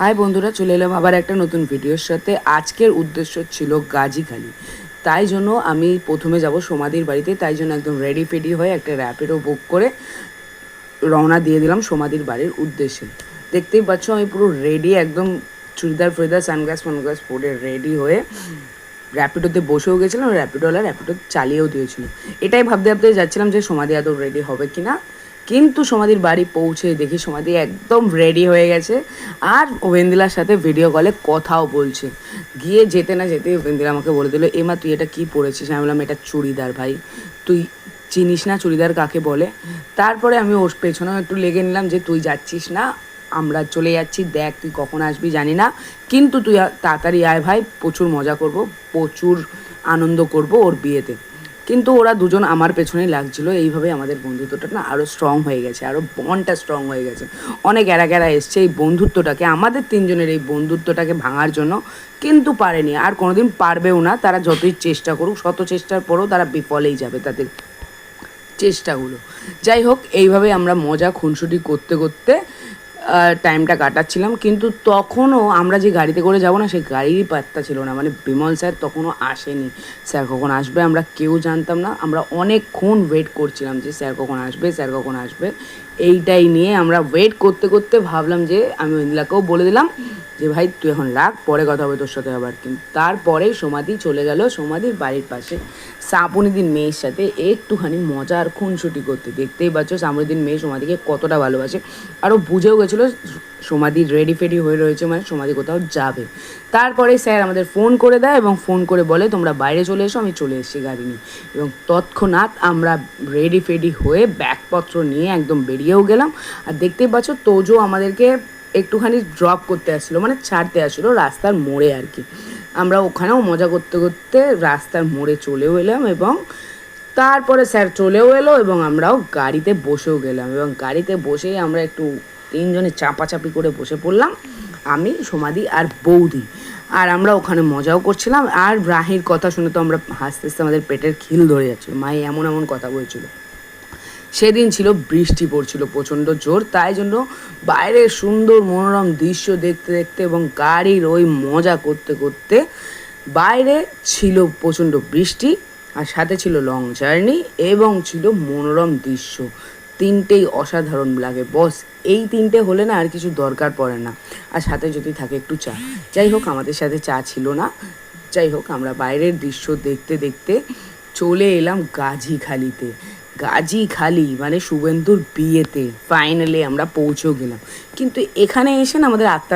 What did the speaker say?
High বন্ধুরা, চলে এলাম আবার একটা নতুন ভিডিওর সাথে। আজকের উদ্দেশ্য ছিল গাজীখালি। তাই জন্য আমি প্রথমে যাব সোমাদির বাড়িতে। তাই জন্য একদম রেডি ফেডি হয়ে একটা র্যাপিডো বুক করে রওনা দিয়ে দিলাম সোমাদির বাড়ির উদ্দেশ্যে। দেখতেই পাচ্ছ আমি পুরো রেডি, একদম চুড়িদার ফুড়িদার সানগ্লাস ফানগ্লাস পরে রেডি হয়ে র্যাপিডোতে বসেও গেছিলাম। র্যাপিডোওয়ালা র্যাপিডো চালিয়েও দিয়েছিল। এটাই ভাবতে ভাবতে যাচ্ছিলাম যে সোমাদি আদৌ রেডি হবে কি না। কিন্তু সোমাদির বাড়ি পৌঁছে দেখি সোমাদি একদম রেডি হয়ে গেছে আর ওয়েন্দিলার সাথে ভিডিও কলে কথাও বলছে। গিয়ে যেতে না যেতে ওয়েন্দিলা আমাকে বলে দিল, এমা তুই এটা কী পরেছিস? আমি বললাম এটা চুড়িদার ভাই, তুই চিনিস না চুড়িদার কাকে বলে? তারপরে আমি ওর পেছনেও একটু লেগে নিলাম যে তুই যাচ্ছিস না, আমরা চলে যাচ্ছি, দেখ তুই কখন আসবি জানি না, কিন্তু তুই তাড়াতাড়ি আয় ভাই, প্রচুর মজা করব, প্রচুর আনন্দ করব ওর বিয়েতে। কিন্তু ওরা দুজন আমার পেছনেই লাগছিল। এইভাবে আমাদের বন্ধুত্বটা না আরও স্ট্রং হয়ে গেছে, আরও বন্ডটা স্ট্রং হয়ে গেছে। অনেক এরা এসছে এই বন্ধুত্বটাকে, আমাদের তিনজনের এই বন্ধুত্বটাকে ভাঙার জন্য, কিন্তু পারেনি আর কোনোদিন পারবেও না। তারা যতই চেষ্টা করুক, শত চেষ্টার পরেও তারা বিফলেই যাবে তাদের চেষ্টাগুলো। যাই হোক, এইভাবে আমরা মজা খুনসুটি করতে করতে টাইমটা কাটাচ্ছিলাম। কিন্তু তখনও আমরা যে গাড়িতে করে যাব না, সেই গাড়িরই পাত্তা ছিল না। মানে বিমল স্যার তখনও আসেনি। স্যার কখন আসবে আমরা কেউ জানতাম না। আমরা অনেকক্ষণ ওয়েট করছিলাম যে স্যার কখন আসবে, স্যার কখন আসবে। এইটাই নিয়ে আমরা ওয়েট করতে করতে ভাবলাম যে, আমি ইন্দিলাকেও বলে দিলাম যে ভাই তুই এখন রাখ, পরে কথা হবে তোর সাথে আবার। কিন্তু তারপরে সোমাদি চলে গেল সোমাদির বাড়ির পাশে শ্রাবণীদির মেয়ের সাথে একটুখানি মজা আর খুনসুটি করতে। দেখতেই পাচ্ছ শ্রাবণীদির মেয়ে সোমাদিকে কতটা ভালোবাসে। আরও বুঝেও গেছিলো সোমাদি রেডি ফেডি হয়ে রয়েছে, মানে সোমাদি কোথাও যাবে। তারপরে স্যার আমাদের ফোন করে দেয় এবং ফোন করে বলে তোমরা বাইরে চলে এসো। আমি চলে এসেছি গাড়ি নিয়ে এবং তৎক্ষণাৎ আমরা রেডি ফেডি হয়ে ব্যাগপত্র নিয়ে একদম বেরিয়েও গেলাম। আর দেখতেই পাচ্ছ তোজো আমাদেরকে একটুখানি ড্রপ করতে আসছিলো, মানে ছাড়তে আসছিলো রাস্তার মোড়ে আর কি। আমরা ওখানেও মজা করতে করতে রাস্তার মোড়ে চলেও এলাম এবং তারপরে স্যার চলেও এলো এবং আমরাও গাড়িতে বসেও গেলাম। এবং গাড়িতে বসেই আমরা একটু তিনজনে চাপাচাপি করে বসে পড়লাম, আমি, সোমাদি আর বৌদি। আর আমরা ওখানে মজাও করছিলাম। আর রাহির কথা শুনে তো আমরা হাসতে হাসতে আমাদের পেটের খিল ধরে যাচ্ছিলো। মাই এমন এমন কথা বলছিল। সেদিন ছিল বৃষ্টি পড়ছিল প্রচণ্ড জোর, তাই জন্য বাইরের সুন্দর মনোরম দৃশ্য দেখতে দেখতে এবং গাড়ির ওই মজা করতে করতে, বাইরে ছিল প্রচণ্ড বৃষ্টি আর সাথে ছিল লং জার্নি এবং ছিল মনোরম দৃশ্য। তিনটেই অসাধারণ লাগে বস। এই তিনটে হলে না আর কিছু দরকার পড়ে না, আর সাথে যদি থাকে একটু চা। যাই হোক, আমাদের সাথে চা ছিল না। যাই হোক, আমরা বাইরের দৃশ্য দেখতে দেখতে চলে এলাম গাজীখালিতে। গাজীখালি মানে শুভেন্দুর বিয়েতে ফাইনালি আমরা পৌঁছেও গেলাম। কিন্তু এখানে এসে না আমাদের আত্মা